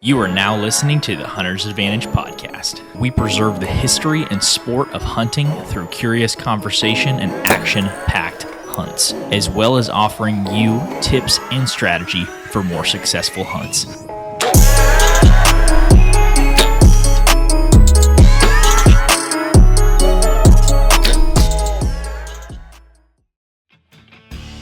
You are now listening to the Hunter's Advantage podcast. We preserve the history and sport of hunting through curious conversation and action-packed hunts, as well as offering you tips and strategy for more successful hunts.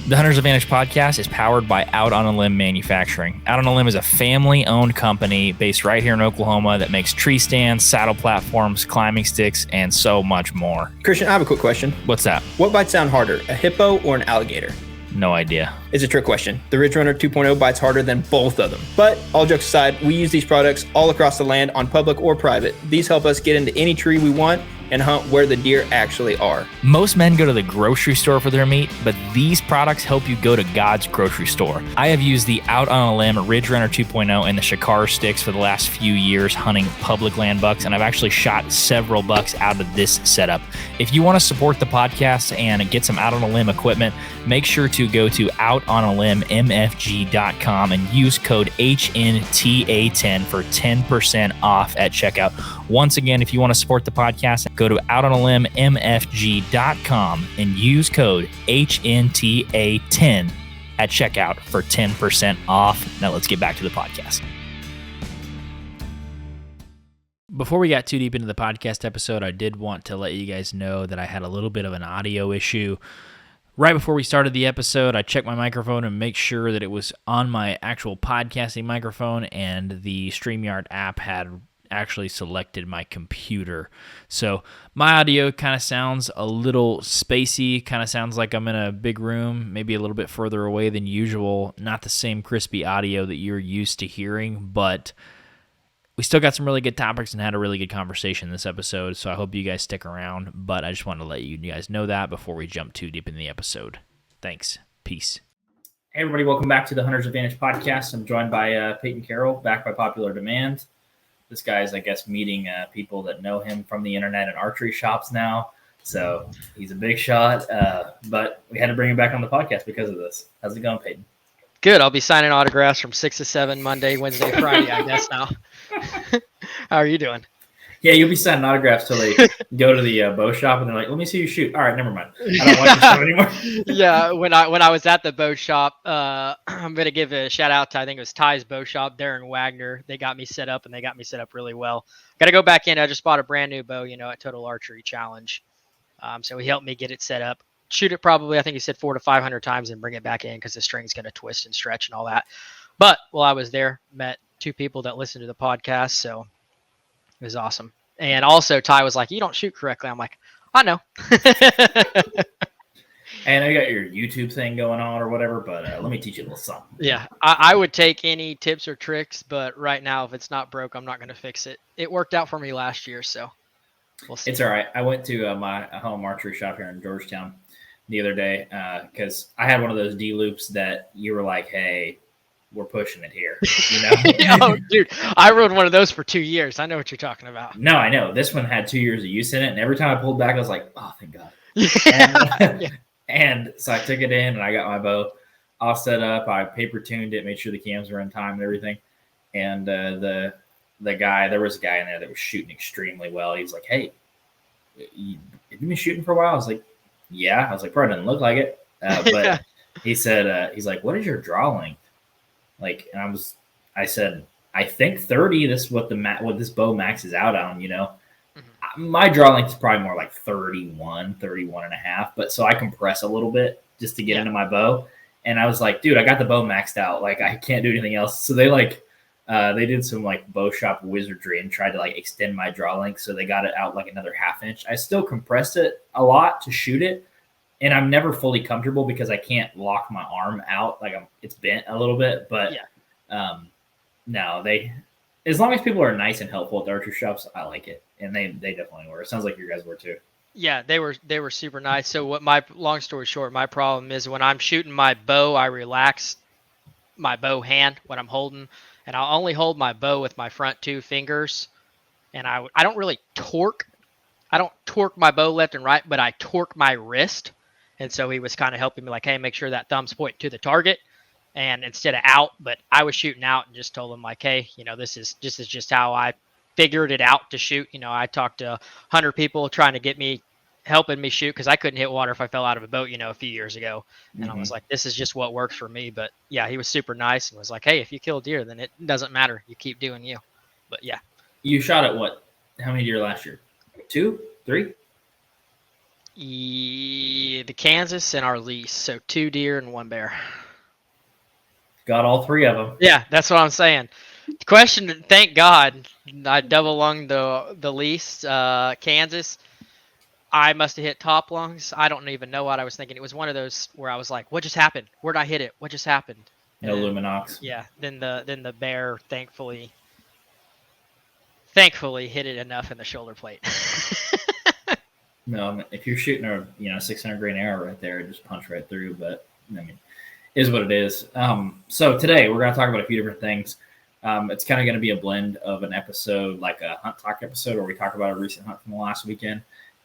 The Hunter's Advantage podcast is powered by Out on a Limb Manufacturing. Out on a Limb is a family-owned company based right here in Oklahoma that makes tree stands, saddle platforms, climbing sticks, and so much more. Christian, I have a quick question. What's that? What bites down harder, a hippo or an alligator? No idea. It's a trick question. The Ridge Runner 2.0 bites harder than both of them. But all jokes aside, we use these products all across the land on public or private. These help us get into any tree we want and hunt where the deer actually are. Most men go to the grocery store for their meat, but these products help you go to God's grocery store. I have used the Out on a Limb Ridge Runner 2.0 and the Shakar sticks for the last few years hunting public land bucks, and I've actually shot several bucks out of this setup. If you want to support the podcast and get some Out on a Limb equipment, make sure to go to outonalimbmfg.com and use code HNTA10 for 10% off at checkout. Once again, if you want to support the podcast, go to outonalimbmfg.com and use code HNTA10 at checkout for 10% off. Now let's get back to the podcast. Before we got too deep into the podcast episode, I did want to let you guys know that I had a little bit of an audio issue. Right before we started the episode, I checked my microphone and make sure that it was on my actual podcasting microphone, and the StreamYard app had actually selected my computer. So my audio kind of sounds a little spacey, kind of sounds like I'm in a big room, maybe a little bit further away than usual. Not the same crispy audio that you're used to hearing, but we still got some really good topics and had a really good conversation this episode, so I hope you guys stick around, but I just wanted to let you guys know that before we jump too deep in the episode. Thanks. Peace. Hey everybody, welcome back to the Hunter's Advantage podcast. I'm joined by Peyton Carroll, back by popular demand. This guy's, I guess, meeting people that know him from the internet and archery shops now. So he's a big shot, but we had to bring him back on the podcast because of this. How's it going, Peyton? Good. I'll be signing autographs from 6 to 7 Monday, Wednesday, Friday, I guess now. How are you doing? Yeah, you'll be signing autographs till they go to the bow shop and they're like, let me see you shoot. All right, never mind. I don't want your stuff anymore. Yeah, when I was at the bow shop, I'm going to give a shout out to, I think it was Ty's Bow Shop, Darren Wagner. They got me set up, and they got me set up really well. Got to go back in. I just bought a brand new bow, at Total Archery Challenge. So he helped me get it set up. Shoot it probably, I think he said 400 to 500 times and bring it back in because the string's going to twist and stretch and all that. But while I was there, met 2 people that listened to the podcast, so it was awesome. And also Ty was like, you don't shoot correctly. I'm like, I know. And I got your YouTube thing going on or whatever, but let me teach you a little something. Yeah, I would take any tips or tricks, but right now, if it's not broke, I'm not going to fix it. It worked out for me last year, so we'll see. It's all right. I went to my home archery shop here in Georgetown the other day because I had one of those D-loops that you were like, hey, we're pushing it here. Oh, dude, I rode one of those for 2 years. I know what you're talking about. No, I know. This one had 2 years of use in it, and every time I pulled back, I was like, oh, thank God. Yeah. And so I took it in, and I got my bow all set up. I paper tuned it, made sure the cams were in time and everything. And the guy, there was a guy in there that was shooting extremely well. He was like, hey, you've been shooting for a while? I was like, yeah. I was like, probably doesn't look like it. But yeah. He said, he's like, what is your draw length? Like, and I said, I think 30. This is what this bow maxes out on, Mm-hmm. My draw length is probably more like 31 and a half. But so I compress a little bit just to get into my bow. And I was like, dude, I got the bow maxed out. Like, I can't do anything else. So they they did some like bow shop wizardry and tried to like extend my draw length. So they got it out like another ½ inch. I still compressed it a lot to shoot it. And I'm never fully comfortable because I can't lock my arm out. Like it's bent a little bit, but no, as long as people are nice and helpful at the archery shops, I like it. And they definitely were. It sounds like you guys were too. Yeah, they were super nice. So long story short, my problem is when I'm shooting my bow, I relax my bow hand when I'm holding, and I'll only hold my bow with my front 2 fingers. And I don't really torque. I don't torque my bow left and right, but I torque my wrist. And so he was kind of helping me like, hey, make sure that thumb's pointing to the target. and instead of out, but I was shooting out and just told them like, hey, this is just how I figured it out to shoot. I talked to 100 people trying to get me, helping me shoot, because I couldn't hit water if I fell out of a boat, a few years ago. And I was like, this is just what works for me. But yeah, he was super nice and was like, hey, if you kill deer, then it doesn't matter. You keep doing you. But yeah. You shot at what? How many deer last year? 2, 3? The Kansas and our lease. So 2 deer and 1 bear. Got all 3 of them. Yeah, that's what I'm saying. The question, thank God, I double lunged the lease, Kansas. I must have hit top lungs. I don't even know what I was thinking. It was one of those where I was like, what just happened? Where'd I hit it? What just happened? No Luminox. Yeah. Then the bear thankfully hit it enough in the shoulder plate. No, if you're shooting a 600 grain arrow right there, it just punch right through. But I mean, is what it is. So today we're going to talk about a few different things. It's kind of going to be a blend of an episode, like a hunt talk episode, where we talk about a recent hunt from the last weekend,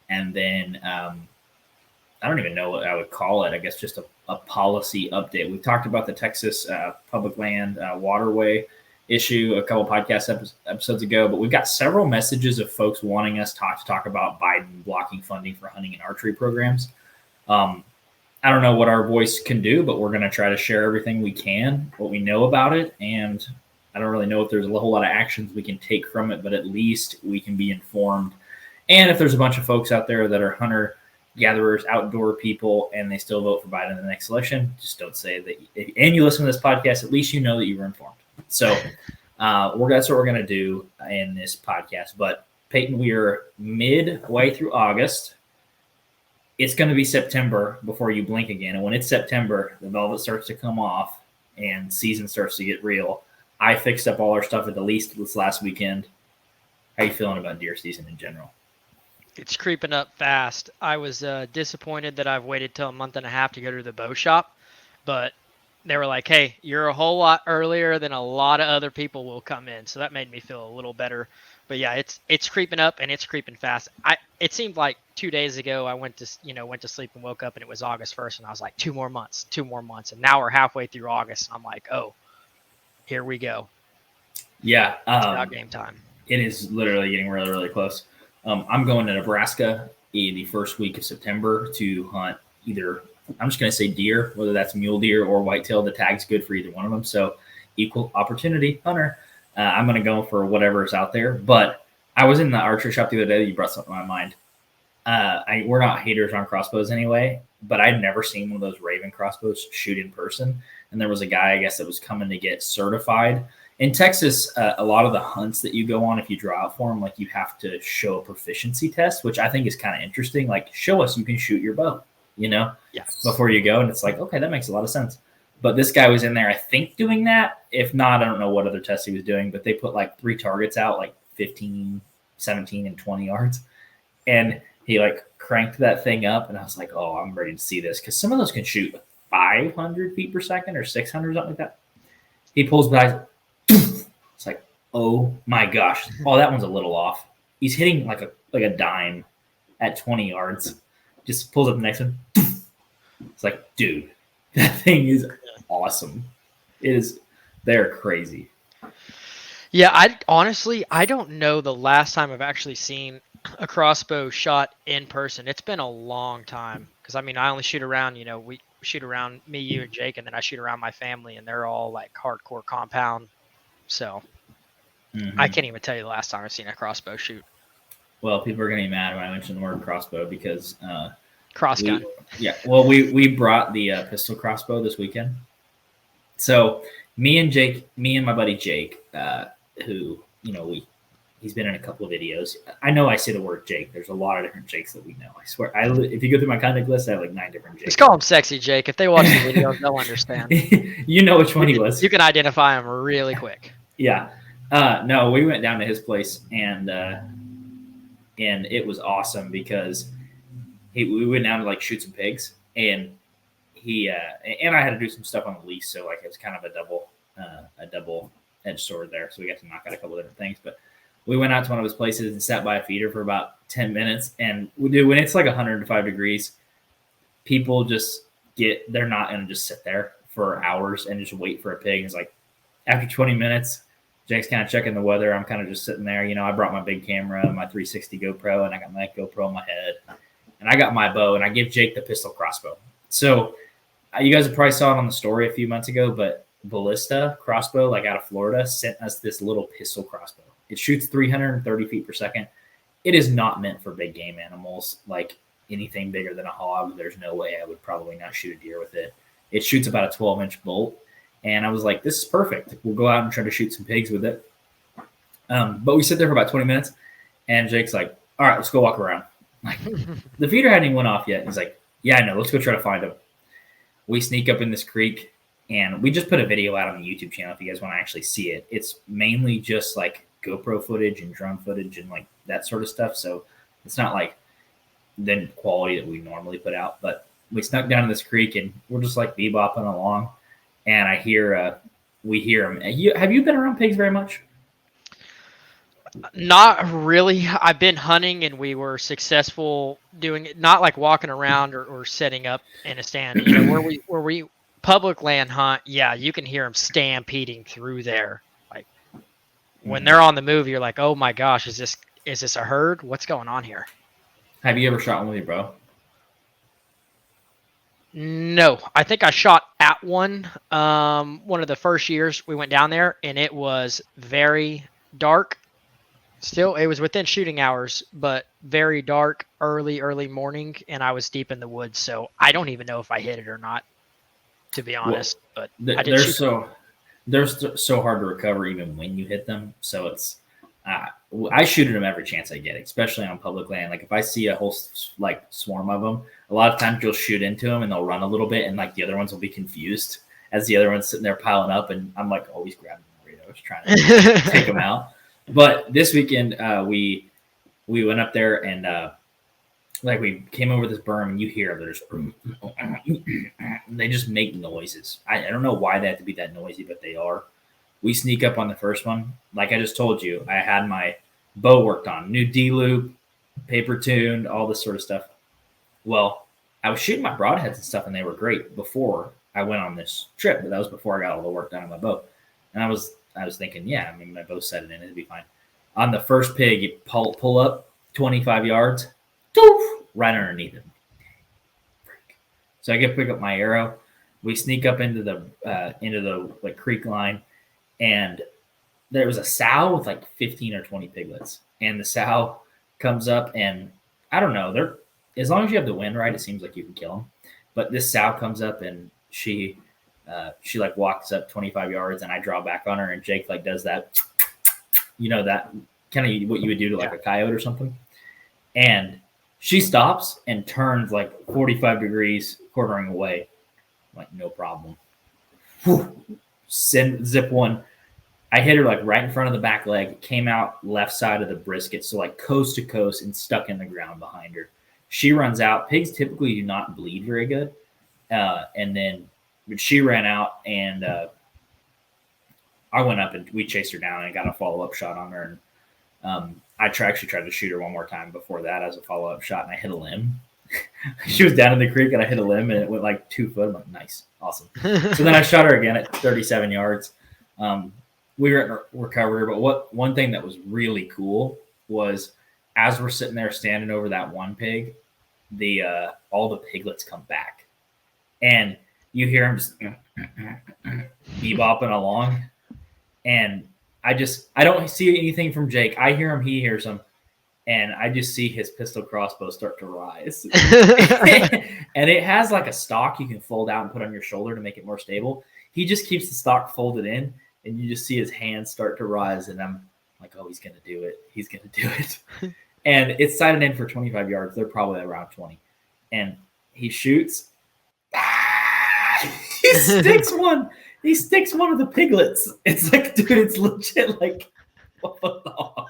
and then I don't even know what I would call it. I guess just a policy update. We talked about the Texas public land waterway issue a couple podcast episodes ago, but we've got several messages of folks wanting us to talk about Biden blocking funding for hunting and archery programs. I don't know what our voice can do, but we're going to try to share everything we can, what we know about it. And I don't really know if there's a whole lot of actions we can take from it, but at least we can be informed. And if there's a bunch of folks out there that are hunter gatherers, outdoor people, and they still vote for Biden in the next election, just don't say that. And you listen to this podcast, at least you know that you were informed. So that's what we're going to do in this podcast. But Peyton, we are midway through August. It's going to be September before you blink again. And when it's September, the velvet starts to come off and season starts to get real. I fixed up all our stuff at the least this last weekend. How are you feeling about deer season in general? It's creeping up fast. I was disappointed that I've waited till a month and a half to go to the bow shop, but they were like, hey, you're a whole lot earlier than a lot of other people will come in. So that made me feel a little better. But yeah, it's creeping up and it's creeping fast. It seemed like 2 days ago I went to sleep and woke up and it was August 1st and I was like, 2 more months. And now we're halfway through August. And I'm like, oh, here we go. Yeah. It's about game time. It is literally getting really, really close. I'm going to Nebraska in the first week of September to hunt either, I'm just going to say deer, whether that's mule deer or whitetail. The tag's good for either one of them. So equal opportunity hunter. I'm going to go for whatever is out there. But I was in the archery shop the other day. You brought something to my mind. We're not haters on crossbows anyway, but I'd never seen one of those Raven crossbows shoot in person. And there was a guy, I guess, that was coming to get certified. In Texas, a lot of the hunts that you go on, if you draw out for them, like you have to show a proficiency test, which I think is kind of interesting. Like, show us you can shoot your bow, before you go. And it's like, okay, that makes a lot of sense. But this guy was in there, I think, doing that. If not, I don't know what other tests he was doing, but they put like 3 targets out, like 15, 17, and 20 yards. And he like cranked that thing up. And I was like, oh, I'm ready to see this. Because some of those can shoot 500 feet per second or 600, something like that. He pulls back. It's like, oh my gosh. Oh, that one's a little off. He's hitting like a dime at 20 yards. Just pulls up the next one. It's like, dude, that thing is awesome. They're crazy. Yeah, I don't know the last time I've actually seen a crossbow shot in person. It's been a long time. Because, I mean, I only shoot around, we shoot around me, you, and Jake, and then I shoot around my family, and they're all like hardcore compound. So I can't even tell you the last time I've seen a crossbow shoot. Well, people are going to be mad when I mention the word crossbow because crossgun. Well, we brought the pistol crossbow this weekend. So me and my buddy Jake, who he's been in a couple of videos. I know I say the word Jake. There's a lot of different Jakes that we know. I swear. If you go through my contact list, I have like 9 different Jakes. Just call him Sexy Jake. If they watch the video, they'll understand. You know which one he was. You can identify him really quick. Yeah. No, we went down to his place and it was awesome because we went down to like shoot some pigs and he and I had to do some stuff on the lease, so like it was kind of a double edged sword there. So we got to knock out a couple different things, but we went out to one of his places and sat by a feeder for about 10 minutes. And when it's like 105 degrees, people they're not going to just sit there for hours and just wait for a pig. And it's like after 20 minutes, Jake's kind of checking the weather. I'm kind of just sitting there. I brought my big camera, my 360 GoPro, and I got my GoPro on my head. And I got my bow, and I give Jake the pistol crossbow. So you guys probably saw it on the story a few months ago, but Ballista crossbow, like out of Florida, sent us this little pistol crossbow. It shoots 330 feet per second. It is not meant for big game animals, like anything bigger than a hog. There's no way I would probably not shoot a deer with it. It shoots about a 12-inch bolt. And I was like, this is perfect. We'll go out and try to shoot some pigs with it. But we sit there for about 20 minutes, and Jake's like, all right, let's go walk around. Like, the feeder hadn't even went off yet. He's like, yeah, I know. Let's go try to find him. We sneak up in this creek, and we just put a video out on the YouTube channel if you guys want to actually see it. It's mainly just like GoPro footage and drone footage and like that sort of stuff. So it's not like the quality that we normally put out. But we snuck down to this creek, and we're just like bebopping along. And we hear him. Have you been around pigs very much? Not really. I've been hunting, and we were successful doing it. Not like walking around or setting up in a stand. Where we public land hunt. Yeah, you can hear them stampeding through there. Like when they're on the move, you're like, oh my gosh, is this a herd? What's going on here? Have you ever shot one with your bow? No, I think I shot at one. One of the first years we went down there, and it was very dark. Still, it was within shooting hours, but very dark, early morning, and I was deep in the woods, so I don't even know if I hit it or not, to be honest. But they're so hard to recover even when you hit them. So it's I shoot at them every chance I get, especially on public land. Like if I see a whole like swarm of them, a lot of times you'll shoot into them and they'll run a little bit, and like the other ones will be confused as the other one's sitting there piling up, and I'm like always grabbing burritos trying to take them out. But this weekend we went up there and like we came over this berm, and you hear them. They just make noises. I don't know why they have to be that noisy, but they are. We sneak up on the first one. Like I just told you, I had my bow worked on, new D-loop, paper tuned, all this sort of stuff. Well, I was shooting my broadheads and stuff, and they were great before I went on this trip. But that was before I got all the work done on my bow. And I was thinking, yeah, I mean, my bow set it in, it'd be fine. On the first pig, you pull up 25 yards, doof, right underneath him. So I get pick up my arrow. We sneak up into the like creek line. And there was a sow with like 15 or 20 piglets. And the sow comes up, and I don't know. As long as you have the wind right, it seems like you can kill them. But this sow comes up, and she like walks up 25 yards, and I draw back on her, and Jake like does that, that kind of what you would do to like a coyote or something. And she stops and turns like 45 degrees, quartering away. I'm like, no problem. Whew. Zip one. I hit her like right in front of the back leg. It came out left side of the brisket, so like coast to coast, and stuck in the ground behind her. She runs out. Pigs typically do not bleed very good. But she ran out, and I went up and we chased her down and got a follow-up shot on her. And I actually tried to shoot her one more time before that as a follow-up shot, and I hit a limb. She was down in the creek, and I hit a limb, and it went like 2 foot. I'm like, nice, awesome. So then I shot her again at 37 yards. We recovered her, but one thing that was really cool was as we're sitting there standing over that one pig, all the piglets come back, and you hear them just bebopping along, and I don't see anything from Jake. I hear him, he hears him, and I just see his pistol crossbow start to rise. And it has like a stock you can fold out and put on your shoulder to make it more stable. He just keeps the stock folded in, and you just see his hands start to rise, and I'm like, oh, he's going to do it. He's going to do it. And it's sighted in for 25 yards. They're probably around 20. And he shoots. He sticks one. He sticks one of the piglets. It's like, dude, it's legit like a dog.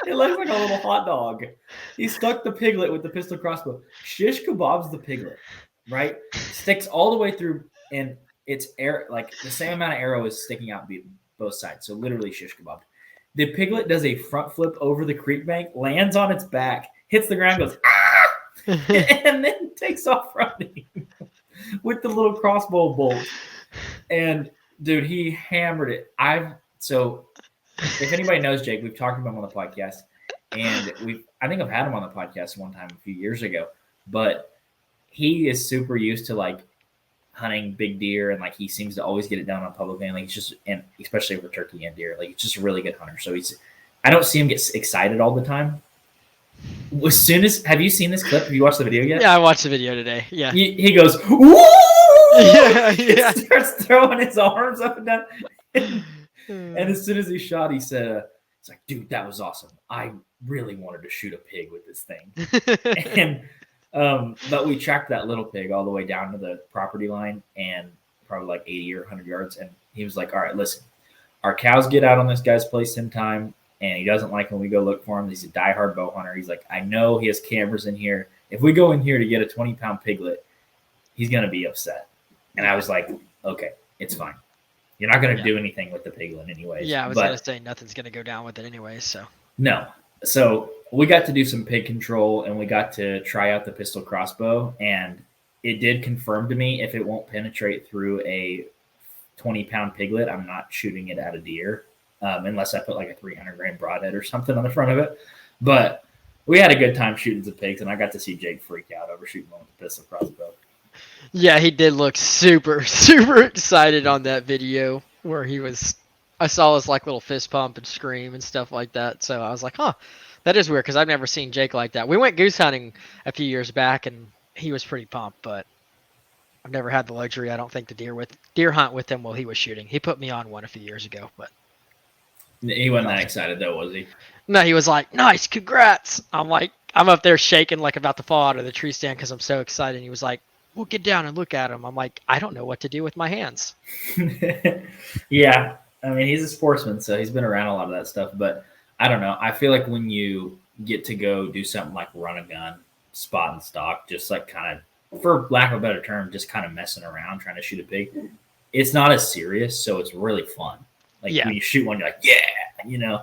It looks like a little hot dog. He stuck the piglet with the pistol crossbow. Shish kebabs the piglet, right? Sticks all the way through, and it's like the same amount of arrow is sticking out both sides. So literally shish kebab. The piglet does a front flip over the creek bank, lands on its back, hits the ground, goes, ah! And then takes off running with the little crossbow bolt. And dude, he hammered it. So if anybody knows Jake, we've talked about him on the podcast, and I think I've had him on the podcast one time a few years ago, but he is super used to like hunting big deer, and like he seems to always get it done on public land. Like he's just, and especially for turkey and deer, like he's just a really good hunter. So I don't see him get excited all the time. As soon as, have you seen this clip? Have you watched the video yet? Yeah, I watched the video today. Yeah. He goes, woo! Yeah, He yeah. starts throwing his arms up and down. And as soon as he shot, he said, it's like, dude, that was awesome. I really wanted to shoot a pig with this thing. And but we tracked that little pig all the way down to the property line and probably like 80 or 100 yards. And he was like, all right, listen, our cows get out on this guy's place sometime, and he doesn't like when we go look for him. He's a diehard bow hunter. He's like, I know he has cameras in here. If we go in here to get a 20-pound piglet, he's going to be upset. And I was like, okay, it's fine. You're not going to do anything with the piglet anyways. Yeah, I was going to say nothing's going to go down with it anyways. So no. So we got to do some pig control, and we got to try out the pistol crossbow, and it did confirm to me if it won't penetrate through a 20-pound piglet, I'm not shooting it at a deer unless I put like a 300-grain broadhead or something on the front of it. But we had a good time shooting some pigs, and I got to see Jake freak out over shooting one with the pistol crossbow. Yeah, he did look super, super excited on that video where I saw his like little fist pump and scream and stuff like that. So I was like, huh, that is weird because I've never seen Jake like that. We went goose hunting a few years back and he was pretty pumped, but I've never had the luxury, I don't think, to deer hunt with him while he was shooting. He put me on one a few years ago, but he wasn't that excited though, was he? No, he was like, nice, congrats. I'm like, I'm up there shaking like about to fall out of the tree stand because I'm so excited. And he was like, well, get down and look at him. I'm like, I don't know what to do with my hands. Yeah. I mean, he's a sportsman, so he's been around a lot of that stuff. But I don't know. I feel like when you get to go do something like run a gun, spot and stock, just like kind of, for lack of a better term, just kind of messing around trying to shoot a pig, it's not as serious, so it's really fun. Like when you shoot one, you're like, yeah,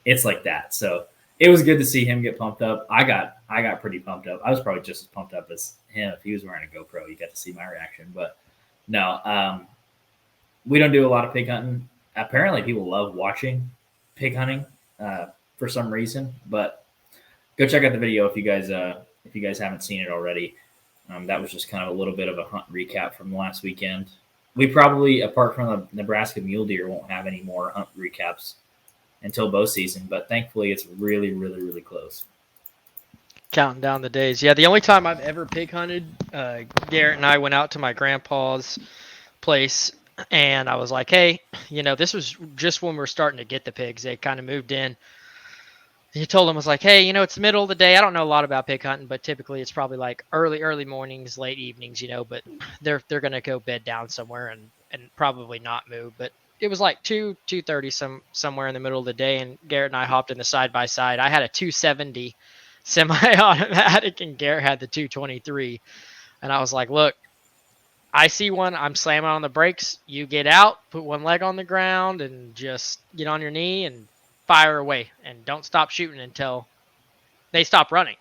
it's like that. So it was good to see him get pumped up. I got pretty pumped up. I was probably just as pumped up as him. If he was wearing a GoPro, you got to see my reaction. But no, we don't do a lot of pig hunting. Apparently people love watching pig hunting for some reason, but go check out the video if you guys haven't seen it already. That was just kind of a little bit of a hunt recap from last weekend. We probably, apart from the Nebraska mule deer, won't have any more hunt recaps until bow season, but thankfully it's really, really, really close. Counting down the days. Yeah, the only time I've ever pig hunted, Garrett and I went out to my grandpa's place, and I was like, hey, this was just when we were starting to get the pigs. They kind of moved in. He told him, I was like, hey, it's the middle of the day. I don't know a lot about pig hunting, but typically it's probably like early mornings, late evenings, but they're going to go bed down somewhere and probably not move. But it was like 2:30 somewhere in the middle of the day, and Garrett and I hopped in the side-by-side. I had a 270 semi-automatic, and Garrett had the 223. And I was like, look, I see one, I'm slamming on the brakes. You get out, put one leg on the ground, and just get on your knee and fire away, and don't stop shooting until they stop running.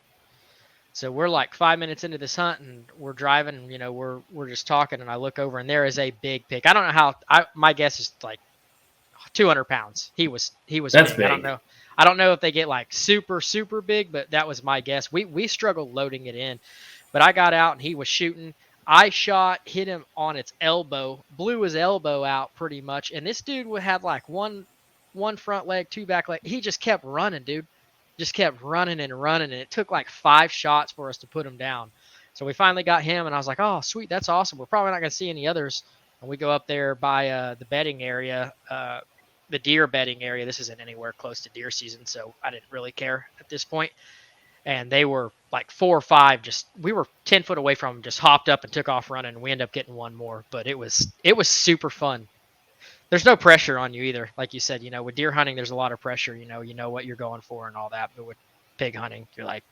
So we're like 5 minutes into this hunt, and we're driving, we're just talking, and I look over, and there is a big pig. I don't know how, my guess is like 200 pounds. He was That's big. I don't know if they get like super, super big, but that was my guess. We struggled loading it in, but I got out and he was shooting. I shot, hit him on its elbow, blew his elbow out pretty much. And this dude had like one front leg, two back leg. He just kept running, dude. Just kept running and running. And it took like 5 shots for us to put him down. So we finally got him, and I was like, oh, sweet, that's awesome. We're probably not going to see any others. And we go up there by the bedding area, the deer bedding area. This isn't anywhere close to deer season, so I didn't really care at this point. And they were like 4 or 5, we were 10 foot away from them, just hopped up and took off running. And we ended up getting one more, but it was super fun. There's no pressure on you either. Like you said, with deer hunting, there's a lot of pressure, you know what you're going for and all that. But with pig hunting, you're like,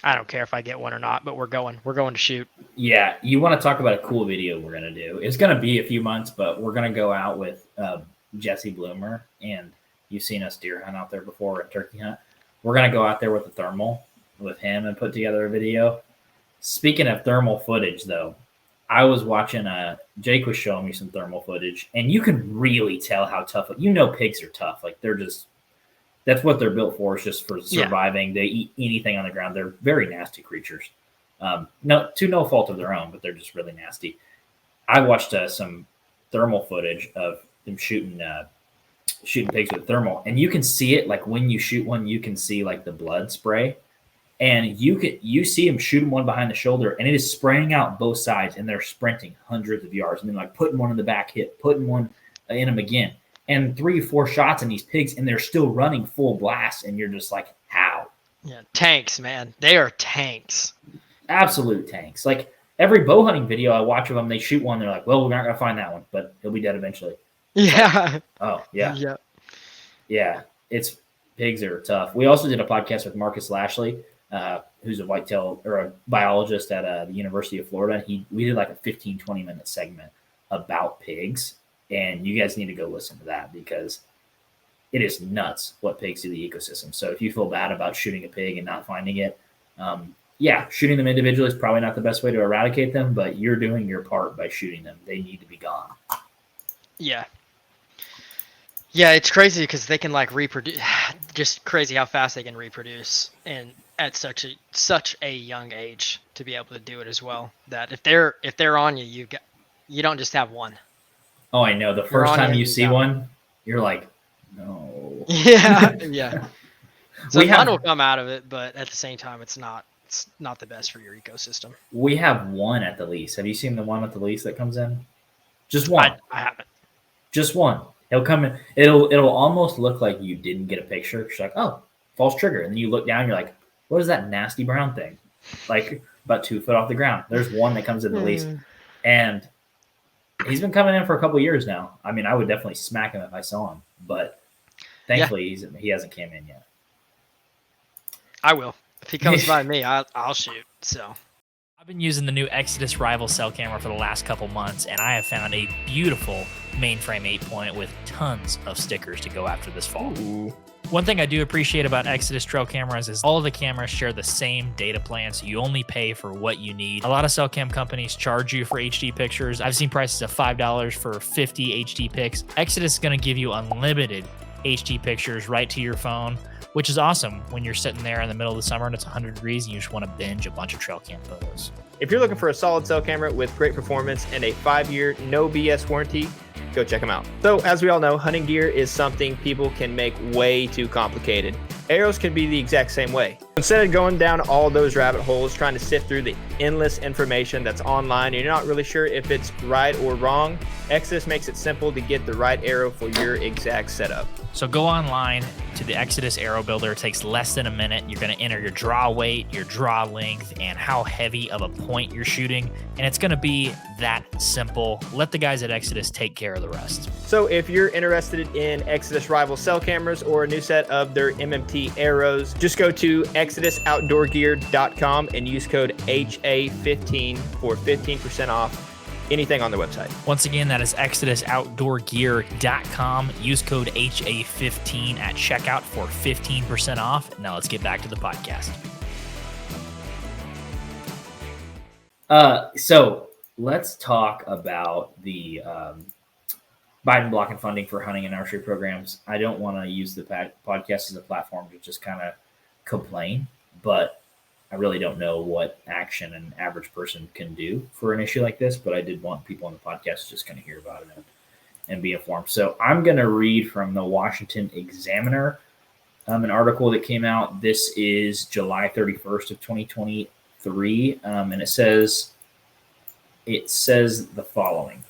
I don't care if I get one or not, but we're going to shoot. Yeah. You want to talk about a cool video we're going to do. It's going to be a few months, but we're going to go out with Jesse Bloomer, and you've seen us deer hunt out there before at turkey hunt. We're going to go out there with a thermal with him and put together a video. Speaking of thermal footage, though, I was watching Jake was showing me some thermal footage, and you can really tell how tough. Pigs are tough. Like they're just that's what they're built for. Is just for surviving. They eat anything on the ground. They're very nasty creatures. No fault of their own, but they're just really nasty. I watched some thermal footage of them shooting pigs with thermal, and you can see it. Like when you shoot one, you can see like the blood spray. And you see him shooting one behind the shoulder, and it is spraying out both sides, and they're sprinting hundreds of yards, and then like putting one in the back hip, putting one in him again, and 3 or 4 shots in these pigs, and they're still running full blast, and you're just like, how? Yeah, tanks, man. They are tanks. Absolute tanks. Like every bow hunting video I watch of them, they shoot one, they're like, well, we're not gonna find that one, but he'll be dead eventually. Yeah. Oh yeah. Yeah. Yeah. It's pigs are tough. We also did a podcast with Marcus Lashley. Who's a whitetail or a biologist at the University of Florida. We did like a 15-20 minute segment about pigs, and you guys need to go listen to that because it is nuts what pigs do to the ecosystem. So if you feel bad about shooting a pig and not finding it, shooting them individually is probably not the best way to eradicate them, but you're doing your part by shooting them. They need to be gone. Yeah. Yeah, it's crazy because they can like reproduce. Just crazy how fast they can reproduce, and at such a young age to be able to do it as well. That if they're on you, you don't just have one. Oh, I know. The first time you see one, you're like, no. Yeah, yeah. So fun will come out of it, but at the same time, it's not the best for your ecosystem. We have one at the lease. Have you seen the one at the lease that comes in? Just one. I haven't. Just one. It'll come in. It'll almost look like you didn't get a picture. It's like, oh, false trigger. And then you look down, you're like, what is that nasty brown thing? Like about 2 foot off the ground. There's one that comes in the lease. And he's been coming in for a couple of years now. I mean, I would definitely smack him if I saw him. But thankfully, he hasn't came in yet. I will. If he comes by me, I'll shoot. So I've been using the new Exodus Rival cell camera for the last couple months, and I have found a beautiful mainframe 8-point with tons of stickers to go after this fall. Ooh. One thing I do appreciate about Exodus trail cameras is all of the cameras share the same data plan, so you only pay for what you need. A lot of cell cam companies charge you for HD pictures. I've seen prices of $5 for 50 HD pics. Exodus is going to give you unlimited HD pictures right to your phone, which is awesome when you're sitting there in the middle of the summer and it's 100 degrees and you just want to binge a bunch of trail cam photos. If you're looking for a solid cell camera with great performance and a 5-year no BS warranty, go check them out. So as we all know, hunting gear is something people can make way too complicated. Arrows can be the exact same way. Instead of going down all those rabbit holes trying to sift through the endless information that's online and you're not really sure if it's right or wrong, Exodus makes it simple to get the right arrow for your exact setup. So go online to the Exodus Arrow Builder. It takes less than a minute. You're going to enter your draw weight, your draw length, and how heavy of a point you're shooting. And it's going to be that simple. Let the guys at Exodus take care of the rest. So if you're interested in Exodus Rival cell cameras or a new set of their MMT arrows, just go to exodusoutdoorgear.com and use code HA15 for 15% off anything on their website. Once again, that is exodusoutdoorgear.com. Use code HA15 at checkout for 15% off. Now let's get back to the podcast. So let's talk about the Biden blocking funding for hunting and archery programs. I don't want to use the podcast as a platform to just kind of complain, but I really don't know what action an average person can do for an issue like this, but I did want people on the podcast to just kind of hear about it and be informed. So I'm going to read from the Washington Examiner, an article that came out. This is July 31st of 2023, and it says the following.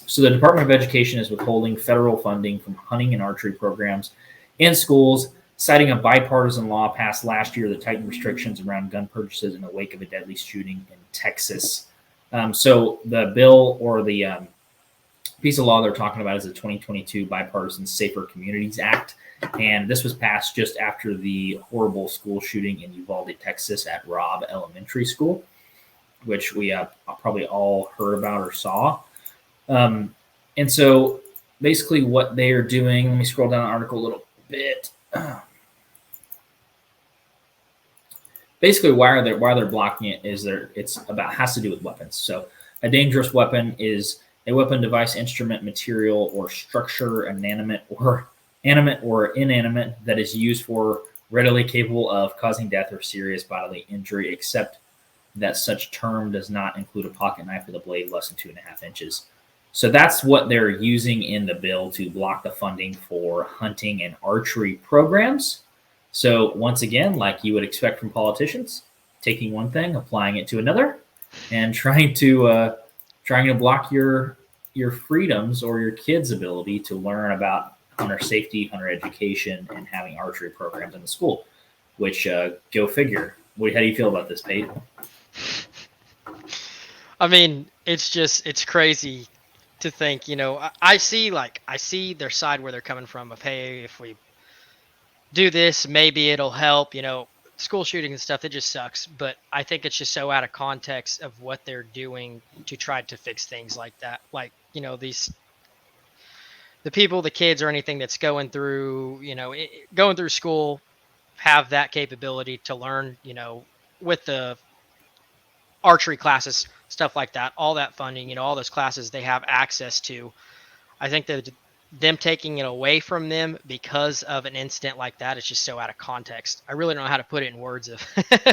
So the Department of Education is withholding federal funding from hunting and archery programs in schools, citing a bipartisan law passed last year that tightened restrictions around gun purchases in the wake of a deadly shooting in Texas. So the bill or the piece of law they're talking about is the 2022 Bipartisan Safer Communities Act. And this was passed just after the horrible school shooting in Uvalde, Texas at Robb Elementary School, which we probably all heard about or saw. And so basically what they are doing, let me scroll down the article a little bit. Basically, why they're blocking it is has to do with weapons. So A dangerous weapon is a weapon, device, instrument, material, or structure, animate or inanimate, that is used for readily capable of causing death or serious bodily injury, except that such term does not include a pocket knife with a blade less than 2.5 inches. So that's what they're using in the bill to block the funding for hunting and archery programs. So once again, like you would expect from politicians, taking one thing, applying it to another, and trying to block your freedoms or your kids' ability to learn about hunter safety, hunter education, and having archery programs in the school. Which go figure. How do you feel about this, Pete? I mean, it's crazy to think, I see their side where they're coming from of, hey, if we do this, maybe it'll help, school shooting and stuff, it just sucks. But I think it's just so out of context of what they're doing to try to fix things like that. Like, the kids or anything that's going through school have that capability to learn, with the archery classes, stuff like that, all that funding, all those classes they have access to. I think that them taking it away from them because of an incident like that, it's just so out of context. I really don't know how to put it in words of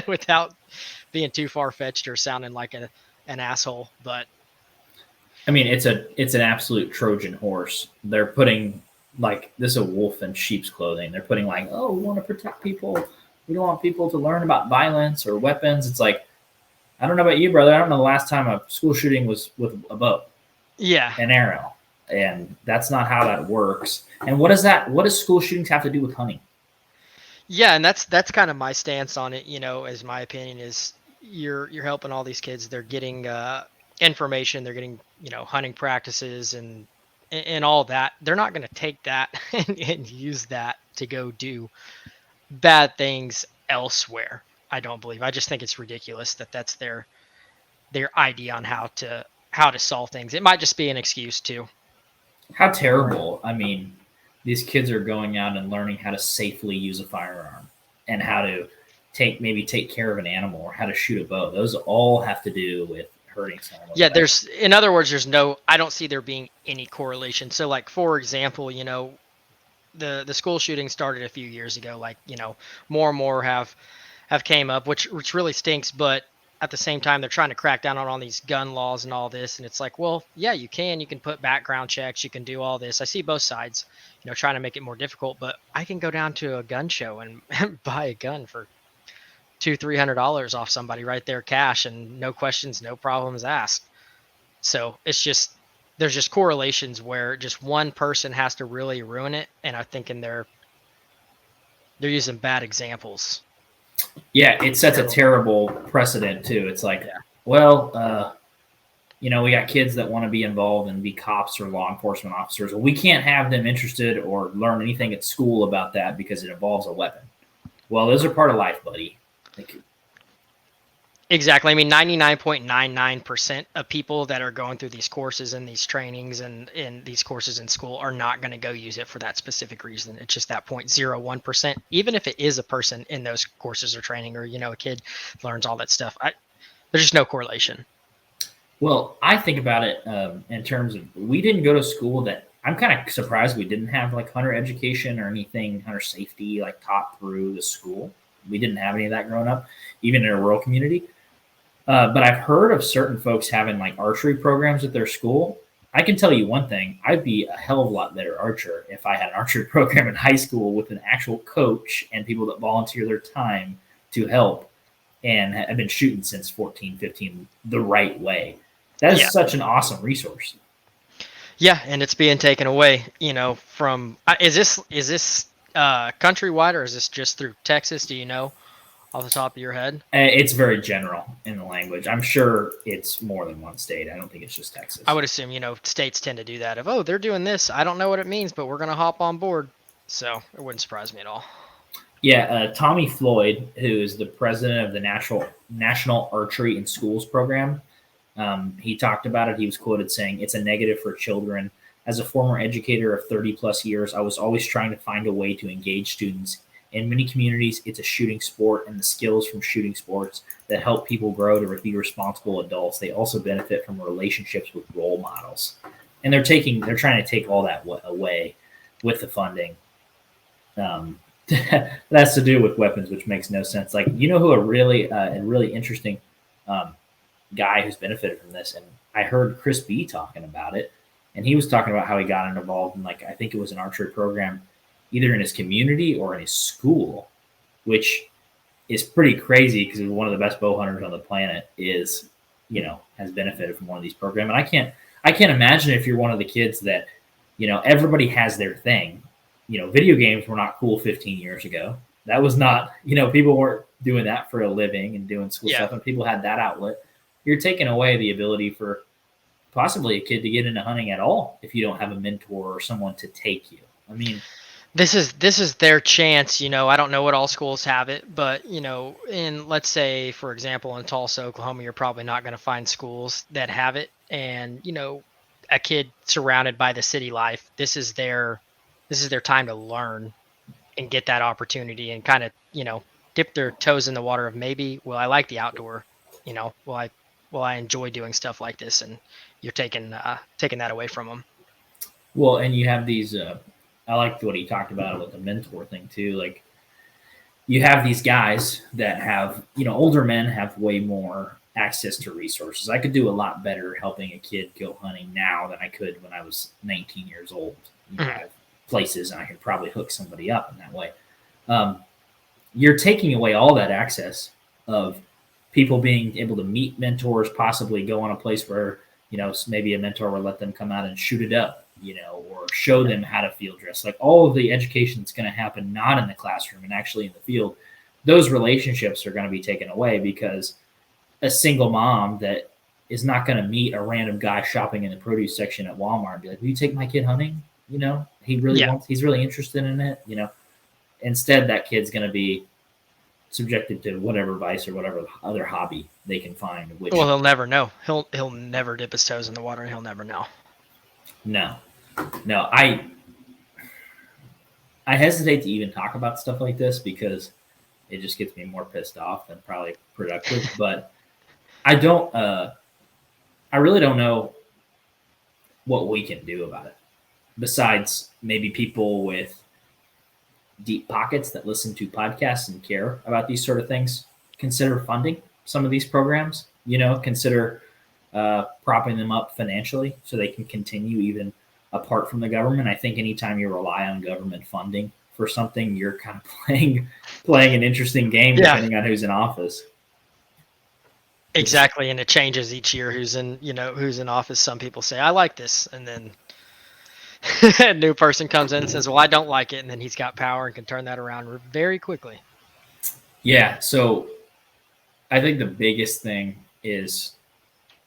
without being too far-fetched or sounding like an asshole. But I mean, it's an absolute Trojan horse. They're putting like this is a wolf in sheep's clothing. They're putting like, oh, we want to protect people. We don't want people to learn about violence or weapons. It's like, I don't know about you, brother. I don't know the last time a school shooting was with a bow, an arrow, and that's not how that works. And what does school shootings have to do with hunting? Yeah, and that's kind of my stance on it. As my opinion is, you're helping all these kids. They're getting information. They're getting hunting practices and all that. They're not going to take that and use that to go do bad things elsewhere. I don't believe. I just think it's ridiculous that that's their idea on how to solve things. It might just be an excuse too. How terrible. I mean, these kids are going out and learning how to safely use a firearm and how to take care of an animal or how to shoot a bow. Those all have to do with hurting someone. Yeah, in other words, I don't see there being any correlation. So like, for example, the school shooting started a few years ago, like, more and more have came up, which really stinks. But at the same time, they're trying to crack down on all these gun laws and all this. And it's like, well, yeah, you can put background checks. You can do all this. I see both sides, trying to make it more difficult. But I can go down to a gun show and buy a gun for $200-$300 off somebody right there, cash, and no questions, no problems asked. So it's just, there's just correlations where just one person has to really ruin it. And I'm thinking they're using bad examples. Yeah, it sets a terrible precedent too. It's like, we got kids that want to be involved and be cops or law enforcement officers. Well, we can't have them interested or learn anything at school about that because it involves a weapon. Well, those are part of life, buddy. Exactly. I mean, 99.99% of people that are going through these courses and these trainings and in these courses in school are not going to go use it for that specific reason. It's just that 0.01%. Even if it is a person in those courses or training, or, a kid learns all that stuff, there's just no correlation. Well, I think about it in terms of, we didn't go to school that, I'm kind of surprised we didn't have like hunter education or anything, hunter safety, like taught through the school. We didn't have any of that growing up, even in a rural community. But I've heard of certain folks having like archery programs at their school. I can tell you one thing. I'd be a hell of a lot better archer if I had an archery program in high school with an actual coach and people that volunteer their time to help. And I've been shooting since 14, 15 the right way. That is such an awesome resource. Yeah, and it's being taken away, from is this countrywide, or is this just through Texas? Do you know off the top of your head? It's very general in the language. I'm sure it's more than one state. I don't think it's just Texas. I would assume, states tend to do that of, they're doing this. I don't know what it means, but we're going to hop on board. So it wouldn't surprise me at all. Yeah, Tommy Floyd, who is the president of the National Archery in Schools program, he talked about it. He was quoted saying, "It's a negative for children. As a former educator of 30 plus years, I was always trying to find a way to engage students In many communities, it's a shooting sport, and the skills from shooting sports that help people grow to be responsible adults. They also benefit from relationships with role models, and they're trying to take all that away with the funding. That's to do with weapons, which makes no sense. Like, who a really interesting guy who's benefited from this, and I heard Chris B talking about it, and he was talking about how he got involved in, like, I think it was an archery program, either in his community or in his school, which is pretty crazy because one of the best bow hunters on the planet has benefited from one of these programs. And I can't imagine if you're one of the kids that, everybody has their thing. Video games were not cool 15 years ago. That was not, people weren't doing that for a living and doing school stuff, and people had that outlet. You're taking away the ability for possibly a kid to get into hunting at all if you don't have a mentor or someone to take you. I mean, this is their chance. I don't know what all schools have it, but in, let's say, for example, in Tulsa, Oklahoma, you're probably not going to find schools that have it. And a kid surrounded by the city life, this is their time to learn and get that opportunity and kind of dip their toes in the water of maybe, well, I like the outdoor, will I enjoy doing stuff like this, and you're taking that away from them. Well, and you have these. I liked what he talked about with the mentor thing too. Like, you have these guys that have, older men have way more access to resources. I could do a lot better helping a kid go hunting now than I could when I was 19 years old. I have places, and I could probably hook somebody up in that way. You're taking away all that access of people being able to meet mentors, possibly go on a place where, maybe a mentor will let them come out and shoot it up, or show them how to field dress. Like, all of the education that's going to happen, not in the classroom and actually in the field, those relationships are going to be taken away because a single mom that is not going to meet a random guy shopping in the produce section at Walmart and be like, will you take my kid hunting? He's really interested in it. Instead, that kid's going to be subjected to whatever vice or whatever other hobby they can find. Well, he'll never know. He'll never dip his toes in the water, and he'll never know. No, I hesitate to even talk about stuff like this because it just gets me more pissed off than probably productive. But I really don't know what we can do about it, besides maybe people with deep pockets that listen to podcasts and care about these sort of things consider funding some of these programs. Consider propping them up financially so they can continue even apart from the government. I think anytime you rely on government funding for something, you're kind of playing an interesting game depending on who's in office. Exactly, and it changes each year who's in office. Some people say I like this, and then a new person comes in and says, well, I don't like it, and then he's got power and can turn that around very quickly. Yeah, so I think the biggest thing is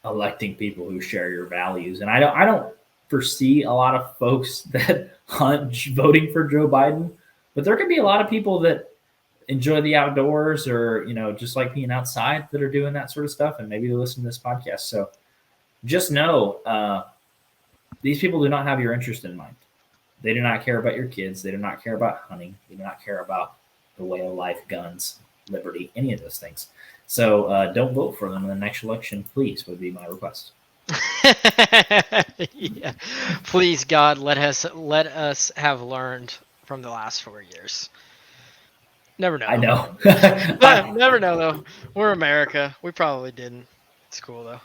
electing people who share your values. And I don't foresee a lot of folks that hunt voting for Joe Biden, but there could be a lot of people that enjoy the outdoors or, just like being outside that are doing that sort of stuff. And maybe they listen to this podcast. So just know these people do not have your interest in mind. They do not care about your kids. They do not care about hunting. They do not care about the way of life, guns, liberty, any of those things. So don't vote for them in the next election, please, would be my request. Yeah. Please, God, let us have learned from the last 4 years. Never know. I know. Never know, though. We're America. We probably didn't. It's cool, though.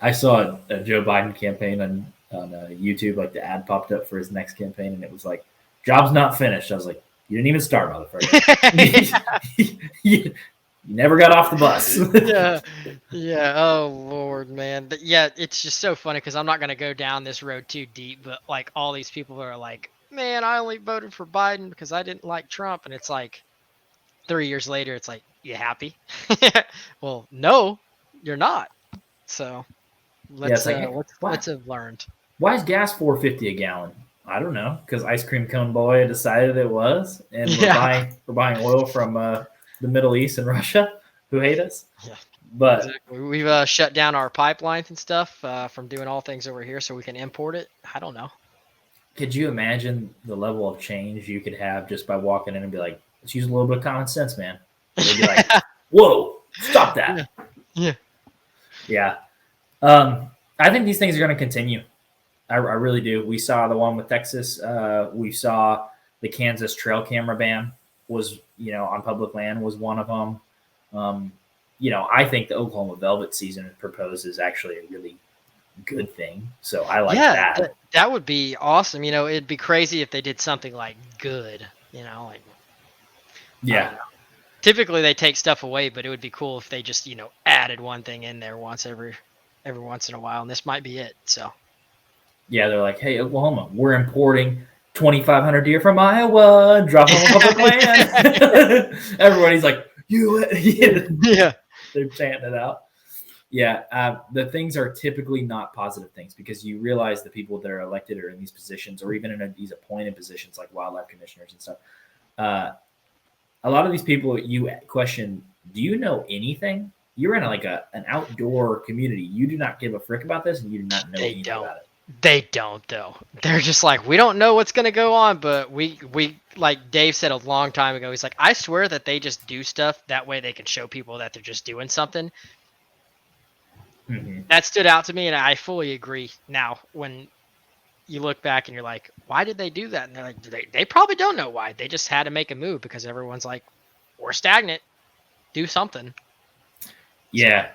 I saw a Joe Biden campaign on YouTube, like the ad popped up for his next campaign, and it was like, job's not finished. I was like, you didn't even start, motherfucker. you never got off the bus. Yeah. Oh, Lord, man. But yeah, it's just so funny because I'm not going to go down this road too deep, but like all these people are like, man, I only voted for Biden because I didn't like Trump. And it's like 3 years later, it's like, you happy? Well, no, you're not. So let's have learned. Why is gas $4.50 a gallon? I don't know, because Ice Cream Cone Boy decided it was, and we're buying oil from the Middle East and Russia, who hate us. Yeah, but exactly. We've shut down our pipelines and stuff from doing all things over here, so we can import it. I don't know. could you imagine the level of change you could have just by walking in and be like, let's use a little bit of common sense, man? They'd be like, whoa, stop that. Yeah. Yeah. I think these things are going to continue. I really do. We saw the one with Texas. We saw the Kansas trail camera ban was, on public land was one of them. I think the Oklahoma velvet season proposed is actually a really good thing. So I like that. That would be awesome. It'd be crazy if they did something like good, like, Yeah. Typically they take stuff away, but it would be cool if they just, added one thing in there every once in a while. And this might be it. So. Yeah, they're like, hey, Oklahoma, we're importing 2,500 deer from Iowa, drop them on public land. Everybody's like, yeah. They're chanting it out. Yeah, the things are typically not positive things because you realize the people that are elected or in these positions or even in these appointed positions like wildlife commissioners and stuff. A lot of these people you question, do you know anything? You're in an outdoor community. You do not give a frick about this and you do not know anything about it. They don't though. They're just like, we don't know what's gonna go on, but we like Dave said a long time ago. He's like, I swear that they just do stuff that way they can show people that they're just doing something. Mm-hmm. That stood out to me, and I fully agree. Now, when you look back and you're like, why did they do that? And they're like, they probably don't know why. They just had to make a move because everyone's like, we're stagnant. Do something. Yeah.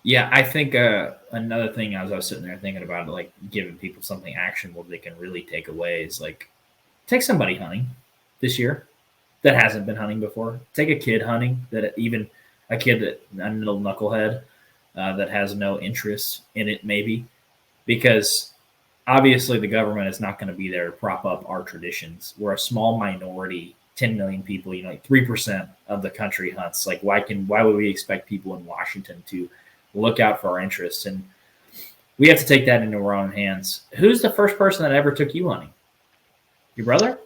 Yeah, I think another thing as I was sitting there thinking about it, like giving people something actionable they can really take away is like take somebody hunting this year that hasn't been hunting before. Take a kid hunting a little knucklehead that has no interest in it maybe because obviously the government is not going to be there to prop up our traditions. We're a small minority, 10 million people, like 3% of the country hunts. Like why would we expect people in Washington to look out for our interests? And we have to take that into our own hands. Who's the first person that ever took you hunting? Your brother?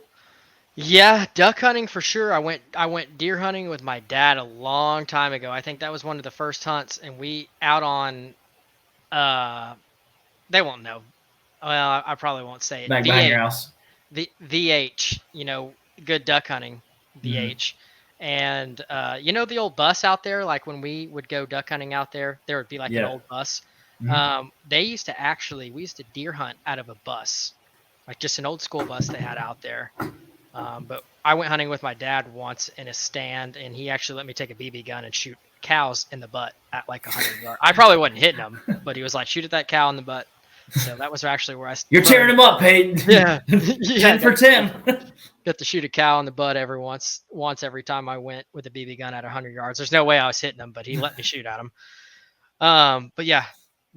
Yeah, duck hunting for sure. I went deer hunting with my dad a long time ago. I think that was one of the first hunts, and we out on they won't know. Well, I probably won't say it. Back behind your house. The VH, good duck hunting, VH. Mm-hmm. And the old bus out there, like when we would go duck hunting out there would be like an old bus. Mm-hmm. We used to deer hunt out of a bus, like just an old school bus they had out there. But I went hunting with my dad once in a stand, and he actually let me take a BB gun and shoot cows in the butt at like 100 yards. I probably wasn't hitting them, but he was like, shoot at that cow in the butt. So that was actually where You're tearing him up, Peyton. Yeah. 10 for 10. Got to shoot a cow in the butt every time I went with a BB gun at 100 yards. There's no way I was hitting him, but he let me shoot at him. But yeah,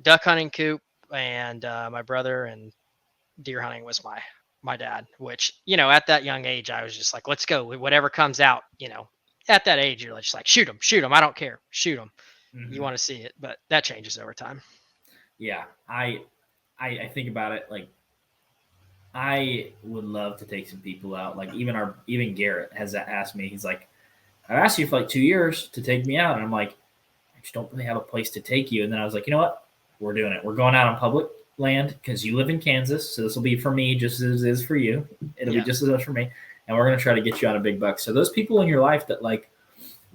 duck hunting, coop, and my brother, and deer hunting was my dad, which, at that young age, I was just like, let's go. Whatever comes out, at that age, you're just like, shoot them. I don't care. Shoot them. Mm-hmm. You want to see it, but that changes over time. Yeah. I think about it like I would love to take some people out. Like even Garrett has asked me. He's like, I've asked you for like 2 years to take me out, and I'm like, I just don't really have a place to take you. And then I was like, you know what? We're doing it. We're going out on public land because you live in Kansas, so this will be for me just as it is for you. It'll be just as much for me, and we're gonna try to get you out a big buck. So those people in your life that like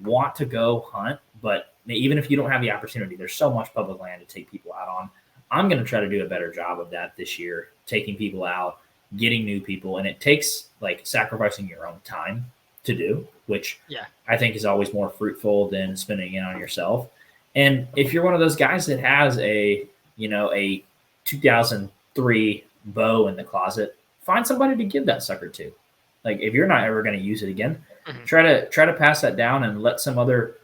want to go hunt, but even if you don't have the opportunity, there's so much public land to take people out on. I'm going to try to do a better job of that this year, taking people out, getting new people. And it takes like sacrificing your own time to do, which I think is always more fruitful than spending it on yourself. And if you're one of those guys that has a 2003 bow in the closet, find somebody to give that sucker to. Like if you're not ever going to use it again, try to pass that down and let some other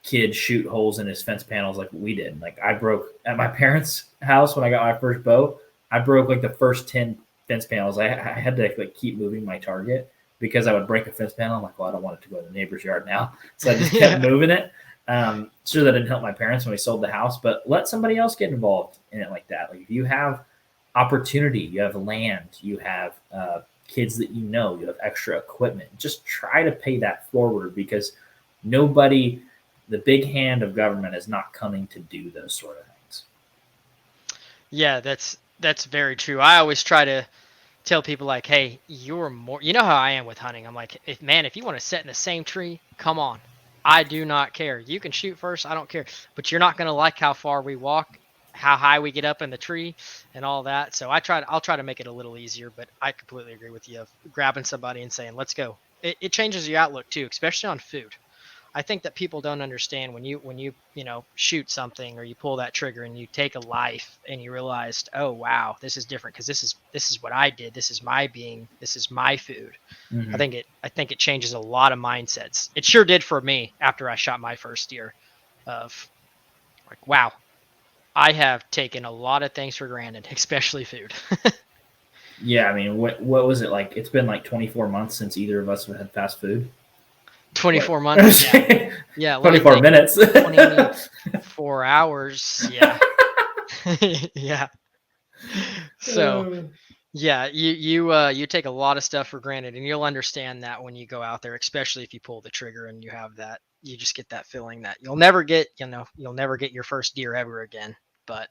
kid shoot holes in his fence panels like we did. Like I broke at my parents' house when I got my first bow. I broke like the first 10 fence panels. I had to like keep moving my target because I would break a fence panel. I'm like, well, I don't want it to go in the neighbor's yard now. So I just kept moving it. Sure, that didn't help my parents when we sold the house, but let somebody else get involved in it like that. Like if you have opportunity, you have land, you have kids that you have extra equipment, just try to pay that forward because the big hand of government is not coming to do those sort of things. Yeah, that's That's very true. I always try to tell people like, hey, you're more, you know how I am with hunting. I'm like, if you want to sit in the same tree, come on. I do not care. You can shoot first. I don't care, but you're not going to like how far we walk, how high we get up in the tree and all that. So I'll try to make it a little easier, but I completely agree with you of grabbing somebody and saying, let's go. It changes your outlook too, especially on food. I think that people don't understand when you shoot something or you pull that trigger and you take a life and you realized, oh wow, this is different because this is what I did. This is my being. This is my food. Mhm. I think it changes a lot of mindsets. It sure did for me after I shot my first deer. Of like, wow, I have taken a lot of things for granted, especially food. Yeah, I mean, what was it like? It's been like 24 months since either of us have had fast food. 24 months. Yeah. Yeah. 24 minutes. 24 hours. Yeah. Yeah. So yeah, you take a lot of stuff for granted, and you'll understand that when you go out there, especially if you pull the trigger and you have that, you just get that feeling that you'll never get your first deer ever again, but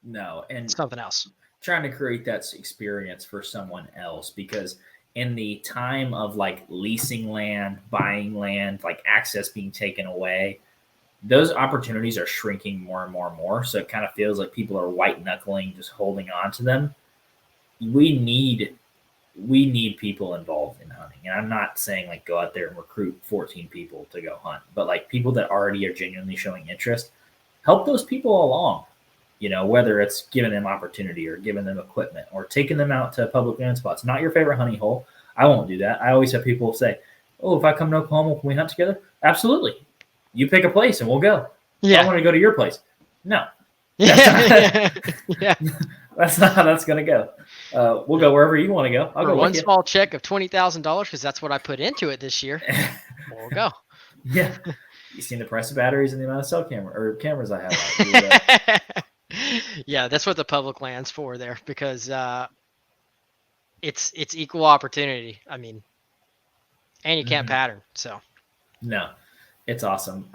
No, and something else. trying to create that experience for someone else, because in the time of like leasing land, buying land, like access being taken away, those opportunities are shrinking more and more and more. So it kind of feels like people are white knuckling, just holding on to them. We need people involved in hunting. And I'm not saying like go out there and recruit 14 people to go hunt, but like people that already are genuinely showing interest, help those people along. Whether it's giving them opportunity or giving them equipment or taking them out to public land spots. Not your favorite hunting hole. I won't do that. I always have people say, oh, if I come to Oklahoma, can we hunt together? Absolutely. You pick a place and we'll go. Yeah. I want to go to your place. No. Yeah. That's not how that's going to go. We'll go wherever you want to go. I'll For go one with you. small check of $20,000, because that's what I put into it this year. We'll go. Yeah. You seen the price of batteries and the amount of cell cameras I have. Yeah, that's what the public land's for there, because it's equal opportunity. I mean, and you can't pattern. So no, it's awesome.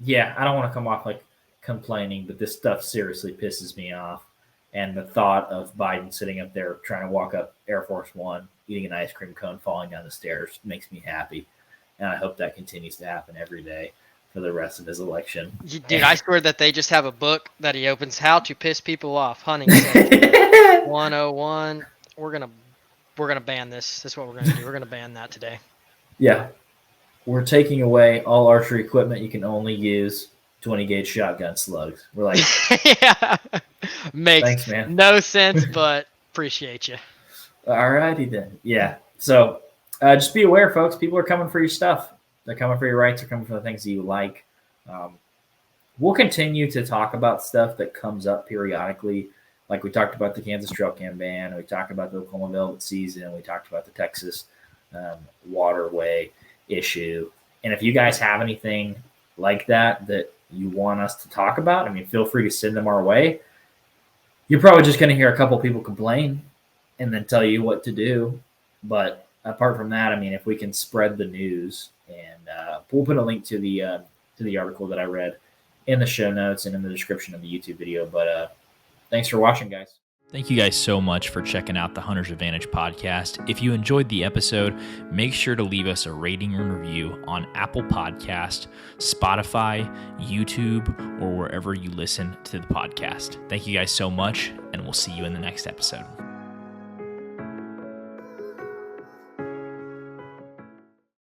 Yeah, I don't want to come off like complaining, but this stuff seriously pisses me off. And the thought of Biden sitting up there trying to walk up Air Force One, eating an ice cream cone, falling down the stairs makes me happy. And I hope that continues to happen every day for the rest of his election. Dude, I swear that they just have a book that he opens, How to Piss People Off, Hunting 101. We're gonna ban this. That's what we're gonna do. We're gonna ban that today. Yeah. We're taking away all archery equipment. You can only use 20 gauge shotgun slugs. We're like, yeah. Makes thanks, man. No sense, but appreciate you. All righty then. Yeah. So just be aware, folks. People are coming for your stuff. They're coming for your rights. They're coming for the things that you like. We'll continue to talk about stuff that comes up periodically. Like we talked about the Kansas trail cam ban. We talked about the Oklahoma velvet season. We talked about the Texas waterway issue. And if you guys have anything like that you want us to talk about, I mean, feel free to send them our way. You're probably just going to hear a couple people complain and then tell you what to do. But apart from that, I mean, if we can spread the news, and we'll put a link to the article that I read in the show notes and in the description of the YouTube video. But thanks for watching, guys. Thank you guys so much for checking out the Hunter's Advantage podcast. If you enjoyed the episode, make sure to leave us a rating and review on Apple Podcast, Spotify, YouTube, or wherever you listen to the podcast. Thank you guys so much, and we'll see you in the next episode.